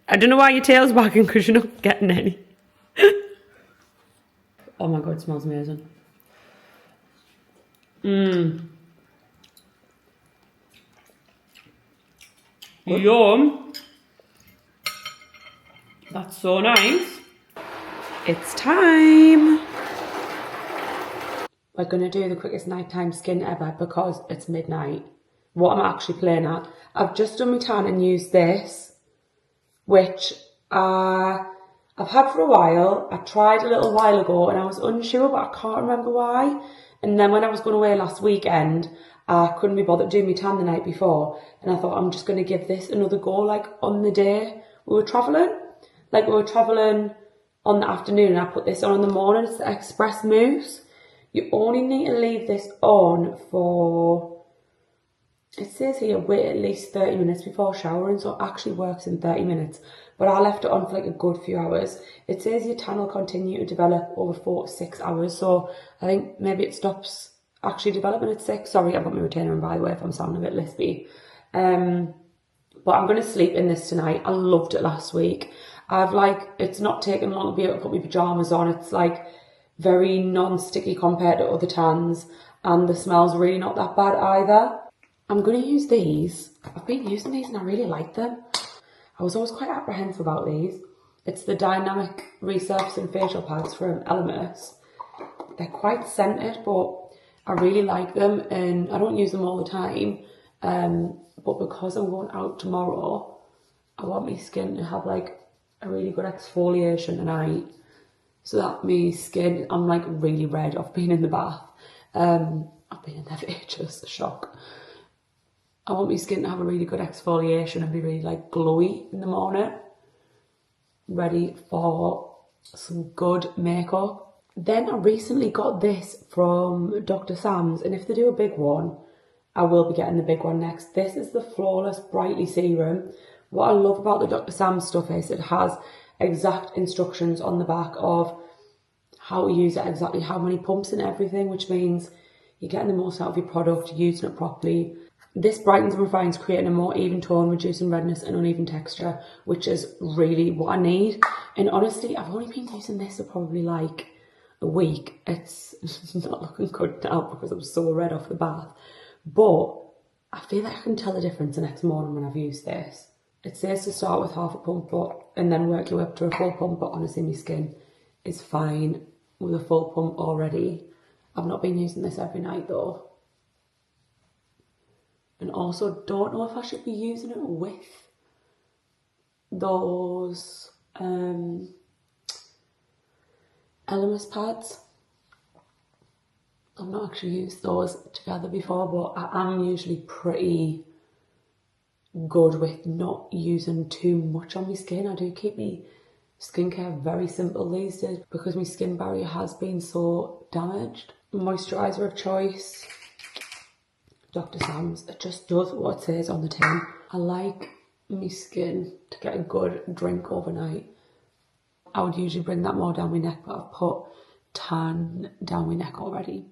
I don't know why your tail's wagging because you're not getting any. Oh my god, it smells amazing. Yum. That's so nice. It's time. We're going to do the quickest nighttime skin ever because it's midnight. What I'm actually playing at. I've just done my tan and used this, which I've had for a while. I tried a little while ago and I was unsure, but I can't remember why. And then when I was going away last weekend, I couldn't be bothered doing my tan the night before. And I thought I'm just going to give this another go, like on the day we were travelling. Like we were travelling on the afternoon and I put this on in the morning. It's the Express Mousse. You only need to leave this on for, it says here, wait at least 30 minutes before showering, so it actually works in 30 minutes. But I left it on for like a good few hours. It says your tan will continue to develop over 4 to 6 hours, so I think maybe it stops actually developing at 6. Sorry, I've got my retainer on, by the way, if I'm sounding a bit lispy. But I'm going to sleep in this tonight. I loved it last week. It's not taken long to be able to put my pyjamas on. It's like very non-sticky compared to other tans, and the smell's really not that bad either. I'm going to use these. I've been using these and I really like them. I was always quite apprehensive about these. It's the Dynamic Resurfacing Facial Pads from Elemis. They're quite scented, but I really like them and I don't use them all the time. But because I'm going out tomorrow, I want my skin to have like a really good exfoliation tonight. So that my skin, I'm like really red off being in the bath. I've been in there for ages, shock. I want my skin to have a really good exfoliation and be really like glowy in the morning. Ready for some good makeup. Then I recently got this from Dr. Sam's, and if they do a big one, I will be getting the big one next. This is the Flawless Brightly Serum. What I love about the Dr. Sam's stuff is it has exact instructions on the back of how to use it, exactly how many pumps and everything, which means you're getting the most out of your product, using it properly. This brightens and refines, creating a more even tone, reducing redness and uneven texture, which is really what I need. And honestly, I've only been using this for probably like a week. It's not looking good now because I'm so red off the bath. But I feel like I can tell the difference the next morning when I've used this. It says to start with half a pump and then work your way up to a full pump, but honestly my skin is fine with a full pump already. I've not been using this every night though. And also don't know if I should be using it with those Elemis pads. I've not actually used those together before, but I am usually pretty good with not using too much on my skin. I do keep my skincare very simple these days because my skin barrier has been so damaged. Moisturiser of choice, Dr. Sam's. It just does what it says on the tin. I like my skin to get a good drink overnight. I would usually bring that more down my neck, but I've put tan down my neck already.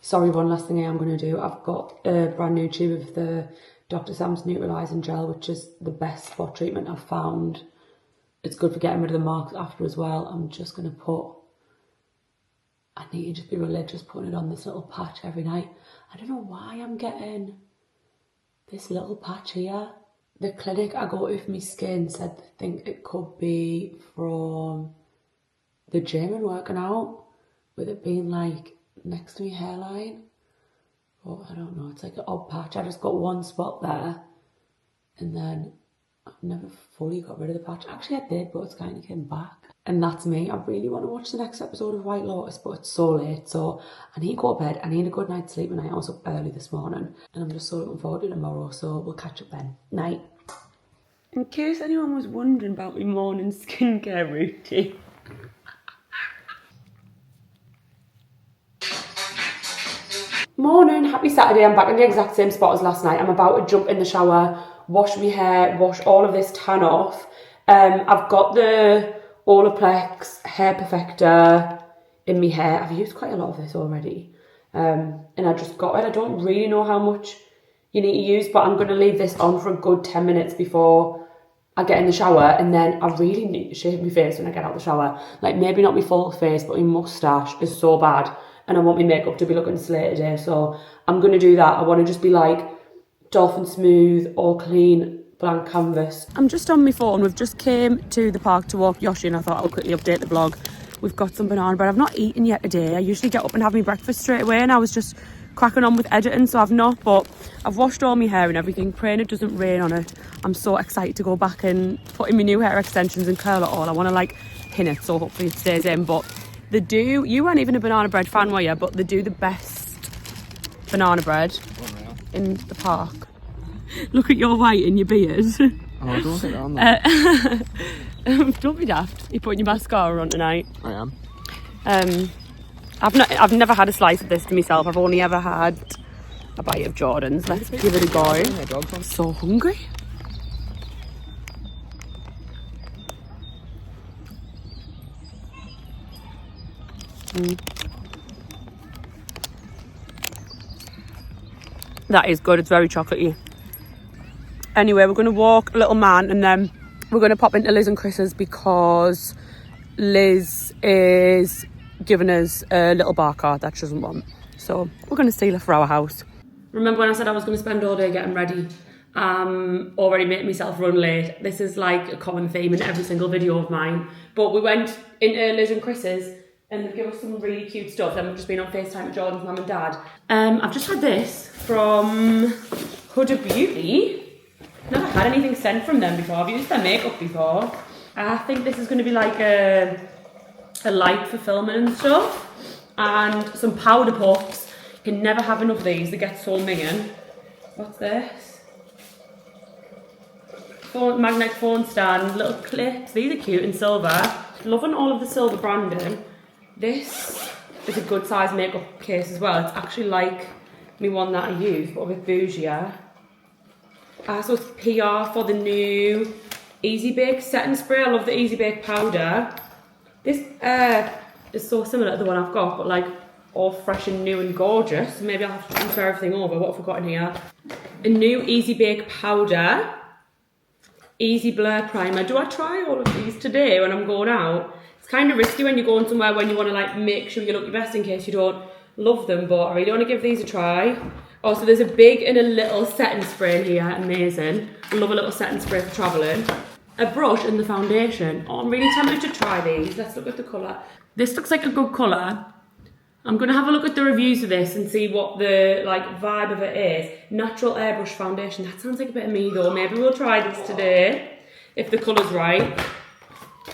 Sorry, one last thing I am going to do. I've got a brand new tube of the Dr. Sam's Neutralising Gel, which is the best spot treatment I've found. It's good for getting rid of the marks after as well. I'm just going to I need to just be religious putting it on this little patch every night. I don't know why I'm getting this little patch here. The clinic I go to for my skin said they think it could be from the gym and working out, with it being like next to my hairline. But I don't know, it's like an odd patch. I just got one spot there and then I've never fully got rid of the patch. Actually I did, but it's kind of came back. And that's me. I really want to watch the next episode of White Lotus, but it's so late, so I need to go to bed. I need a good night's sleep, and I was up early this morning, and I'm just so looking forward to tomorrow, so we'll catch up then. Night. In case anyone was wondering about my morning skincare routine. Morning, happy Saturday. I'm back in the exact same spot as last night. I'm about to jump in the shower, wash my hair, wash all of this tan off. I've got the Olaplex hair perfector in my hair. I've used quite a lot of this already, and I just got it. I don't really know how much you need to use, but I'm going to leave this on for a good 10 minutes before I get in the shower and then I really need to shave my face when I get out of the shower. Like maybe not my full face, but my moustache is so bad and I want my makeup to be looking slay today. So I'm going to do that. I want to just be like dolphin smooth, all clean, blank canvas. I'm just on my phone. We've just came to the park to walk Yoshi and I thought I'll quickly update the vlog. We've got some banana bread. I've not eaten yet today. I usually get up and have my breakfast straight away and I was just cracking on with editing, so I've not, but I've washed all my hair and everything, praying it doesn't rain on it. I'm so excited to go back and put in my new hair extensions and curl it all. I want to like pin it, so hopefully it stays in. But they do, you weren't even a banana bread fan, were you? But they do the best banana bread in the park. Look at your white in your beard. Oh, I don't think I'm that. Don't be daft. You're putting your mascara on tonight. I am. I've never had a slice of this to myself. I've only ever had a bite of Jordan's. Let's give it a go. I'm so hungry. That is good. It's very chocolatey. Anyway, we're going to walk Little Man and then we're going to pop into Liz and Chris's because Liz is giving us a little bar cart that she doesn't want. So we're going to steal her for our house. Remember when I said I was going to spend all day getting ready? Already made myself run late. This is like a common theme in every single video of mine. But we went into Liz and Chris's and they've given us some really cute stuff. Then we've just been on FaceTime with Jordan's mum and dad. I've just had this from Huda Beauty. Never had anything sent from them before. I've used their makeup before. I think this is going to be like a light for filming and stuff. And some powder puffs. You can never have enough of these. They get so minging. What's this? Magnetic phone stand, little clips. These are cute in silver. Loving all of the silver branding. This is a good size makeup case as well. It's actually like me one that I use, but a bit bougier. So it's PR for the new Easy Bake setting spray. I love the Easy Bake powder. This is so similar to the one I've got, but like all fresh and new and gorgeous. Maybe I'll have to transfer everything over. What have I got in here? A new Easy Bake powder. Easy Blur primer. Do I try all of these today when I'm going out? It's kind of risky when you're going somewhere when you want to like make sure you look your best in case you don't love them, but I really want to give these a try. Also, there's a big and a little setting spray in here. Amazing. I love a little setting spray for travelling. A brush and the foundation. Oh, I'm really tempted to try these. Let's look at the colour. This looks like a good colour. I'm going to have a look at the reviews of this and see what the like vibe of it is. Natural airbrush foundation. That sounds like a bit of me though. Maybe we'll try this today if the colour's right.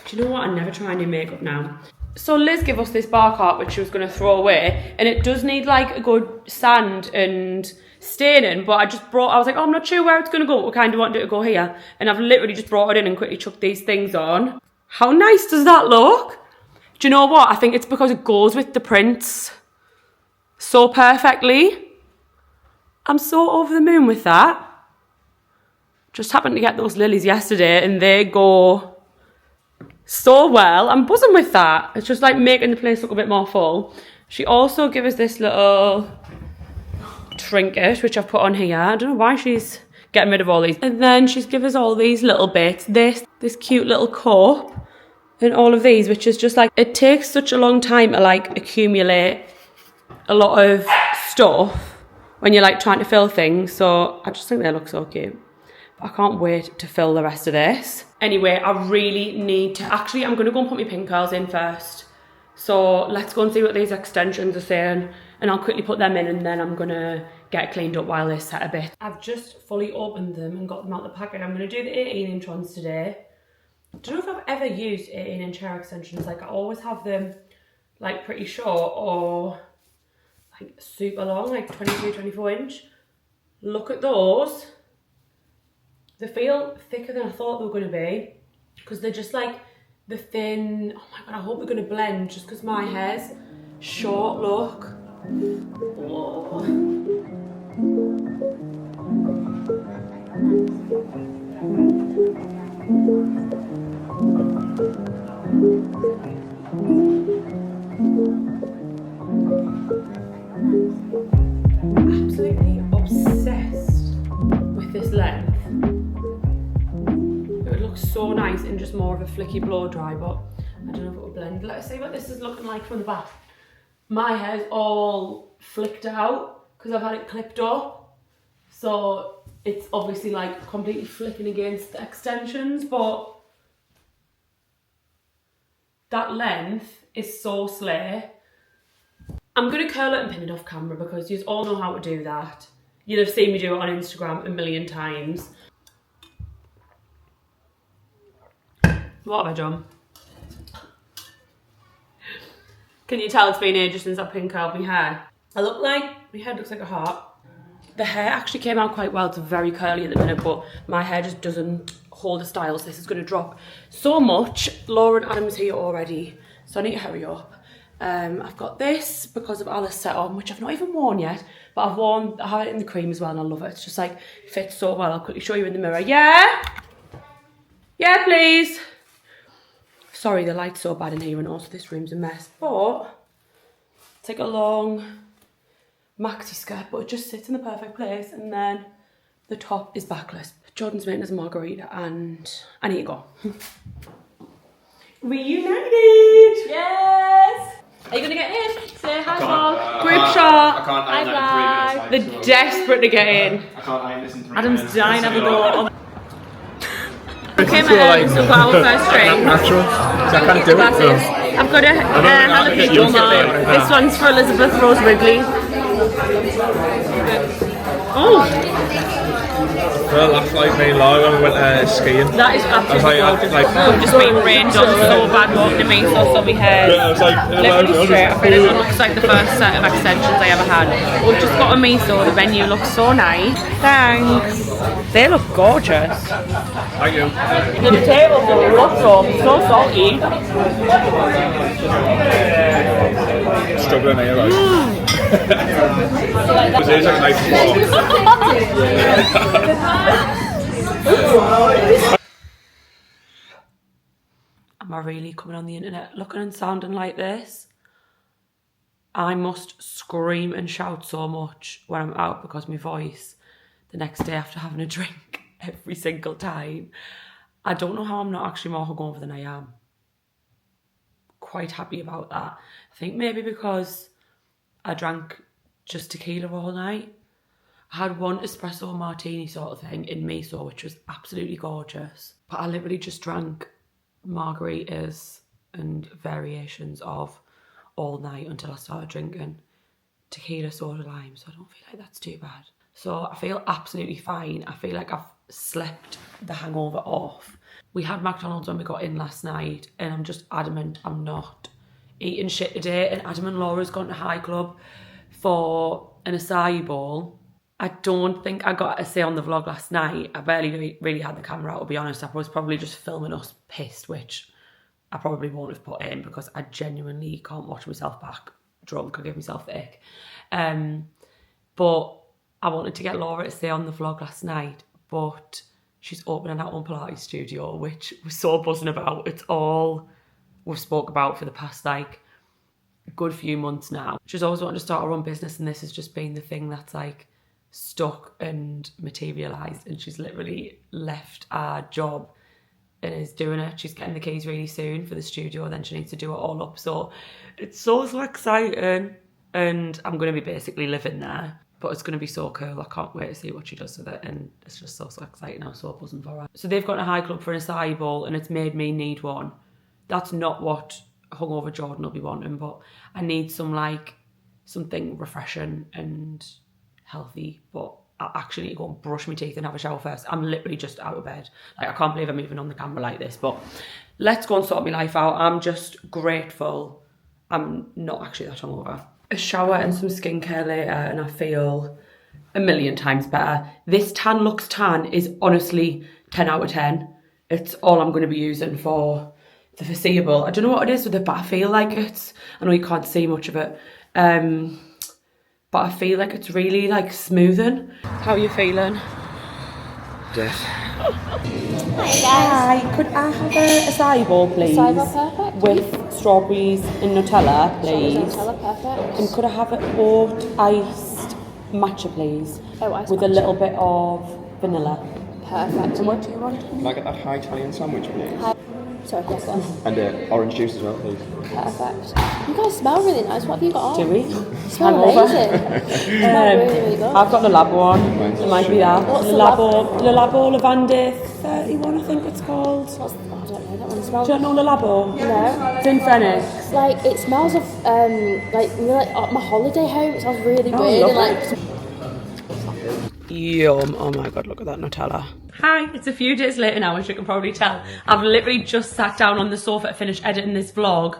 Do you know what? I never try new makeup now. So Liz gave us this bar cart which she was going to throw away, and it does need like a good sand and staining, but I was like, oh, I'm not sure where it's going to go, but we kind of want it to go here, and I've literally just brought it in and quickly chucked these things on. How nice does that look? Do you know what? I think it's because it goes with the prints so perfectly. I'm so over the moon with that. Just happened to get those lilies yesterday and they go so well. I'm buzzing with that. It's just like making the place look a bit more full. She also gave us this little trinket which I've put on here. I don't know why she's getting rid of all these. And then she's given us all these little bits. This cute little cup and all of these, which is just like, it takes such a long time to like accumulate a lot of stuff when you're like trying to fill things. So I just think they look so cute. I can't wait to fill the rest of this. Anyway, I really need to... Actually, I'm going to go and put my pin curls in first. So let's go and see what these extensions are saying. And I'll quickly put them in and then I'm going to get it cleaned up while they set a bit. I've just fully opened them and got them out of the packet. I'm going to do the 18-inch ones today. I don't know if I've ever used 18-inch hair extensions. Like, I always have them like pretty short or like super long, like 22, 24 inch. Look at those. They feel thicker than I thought they were going to be because they're just like the thin, oh my god, I hope they're going to blend just because my hair's short, look. Whoa. Absolutely obsessed with this length. so nice and just more of a flicky blow dry, but I don't know if it will blend. Let's see what this is looking like from the back. My hair's all flicked out because I've had it clipped up. So it's obviously like completely flicking against the extensions, but that length is so slay. I'm going to curl it and pin it off camera because you all know how to do that. You'll have seen me do it on Instagram a million times. What have I done? Can you tell it's been ages since I've pin curled my hair? I look like, my head looks like a heart. The hair actually came out quite well. It's very curly at the minute, but my hair just doesn't hold the style, so this is going to drop so much. Laura and Adam's here already, so I need to hurry up. I've got this because of Alice set on, which I've not even worn yet, but I have it in the cream as well and I love it. It's just like, fits so well. I'll quickly show you in the mirror. Yeah? Yeah, please. Sorry, the light's so bad in here and also this room's a mess, but it's like a long maxi skirt, but it just sits in the perfect place, and then the top is backless. Jordan's making us a margarita and I need to go. Reunited! Yes! Are you gonna get in? Say hi, vlog. Group shot. I can't iron that in 3 minutes. They're desperate to get in. I can't iron this in 3 Adam's minutes. dying of a go. Okay, man, so we've got our first drink. Natural. I can't do Glasses. it. I've got a jalapeno mark. This one's for Elizabeth Rose Ridley. Oh! Well, that's like me long when we went skiing. That is absolutely gorgeous. We've just been rained on so bad walking to me, so my hair. Yeah, I was like, literally straight. I feel this one looks like the first set of extensions I ever had. We've just got a miso. The venue looks so nice. Thanks. They look gorgeous. Thank you. The potatoes are lots so salty. Struggling here, right? This is like nice Am I really coming on the internet looking and sounding like this? I must scream and shout so much when I'm out because my voice the next day after having a drink every single time. I don't know how I'm not actually more hungover than I am. Quite happy about that. I think maybe because I drank just tequila all night. I had one espresso martini sort of thing in miso, which was absolutely gorgeous. But I literally just drank margaritas and variations of all night until I started drinking tequila soda lime. So I don't feel like that's too bad. So I feel absolutely fine. I feel like I've slept the hangover off. We had McDonald's when we got in last night and I'm just adamant I'm not eating shit today. And Adam and Laura's gone to High Club for an acai bowl. I don't think I got a say on the vlog last night. I barely really had the camera out, to be honest. I was probably just filming us pissed, which I probably won't have put in because I genuinely can't watch myself back drunk. I give myself the ick. But I wanted to get Laura to stay on the vlog last night, but she's opening her own Pilates studio, which we're so buzzing about. It's all we've spoke about for the past like good few months now. She's always wanted to start her own business, and this has just been the thing that's like stuck and materialised, and she's literally left our job and is doing it. She's getting the keys really soon for the studio, then she needs to do it all up. So it's so exciting, and I'm going to be basically living there. But it's going to be so cool. I can't wait to see what she does with it. And it's just so exciting. I'm so buzzing for her. So they've got a High Club for an acai bowl and it's made me need one. That's not what hungover Jordan will be wanting, but I need something refreshing and healthy. But I actually need to go and brush my teeth and have a shower first. I'm literally just out of bed. Like, I can't believe I'm even on the camera like this. But let's go and sort my life out. I'm just grateful I'm not actually that hungover. A shower and some skincare later and I feel a million times better. This Tan Lux Tan is honestly 10 out of 10. It's all I'm going to be using for the foreseeable. I don't know what it is with it, but I feel like it's, I know you can't see much of it, but I feel like it's really like smoothing. How are you feeling? Death. Hi, could I have a acai bowl, please? Acai bowl, perfect. With strawberries and Nutella, please. Nutella, perfect. And could I have it oat iced matcha, please? Oh, iced with matcha. a little bit of vanilla. Perfect. And what do you want? Can I get that high Italian sandwich, please? Sorry, yes, go on. And orange juice as well, please. Perfect. You guys smell really nice. What have you got on? Do we? You smell amazing. You smell really, really good. I've got the Labo one. It might be that. What's the the Labo? The Labo Lavande 31, I think it's called. I don't know, that one smells... Do you not know the Labo? No. It's in Phoenix. Like, it smells of, like, you know, like at my holiday home. It smells really weird. And, like... Yum. Oh my god, look at that Nutella. Hi, it's a few days later now, as you can probably tell. I've literally just sat down on the sofa to finish editing this vlog.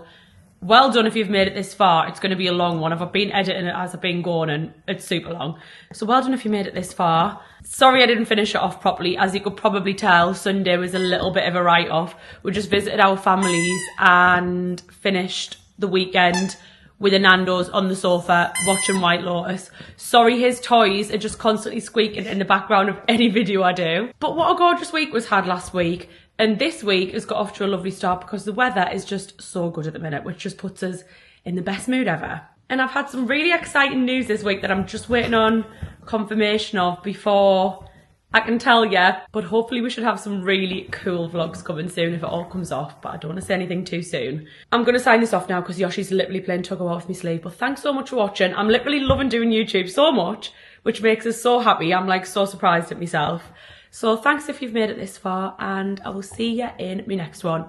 Well done if you've made it this far. It's going to be a long one. I've been editing it as I've been going and it's super long. So well done if you made it this far. Sorry I didn't finish it off properly. As you could probably tell, Sunday was a little bit of a write-off. We just visited our families and finished the weekend with a Nando's on the sofa watching White Lotus. Sorry his toys are just constantly squeaking in the background of any video I do. But what a gorgeous week was had last week. And this week has got off to a lovely start because the weather is just so good at the minute, which just puts us in the best mood ever. And I've had some really exciting news this week that I'm just waiting on confirmation of before I can tell you, but hopefully we should have some really cool vlogs coming soon if it all comes off, but I don't want to say anything too soon. I'm going to sign this off now because Yoshi's literally playing tug-of-war with my sleeve, but thanks so much for watching. I'm literally loving doing YouTube so much, which makes us so happy. I'm like so surprised at myself. So thanks if you've made it this far, and I will see you in my next one.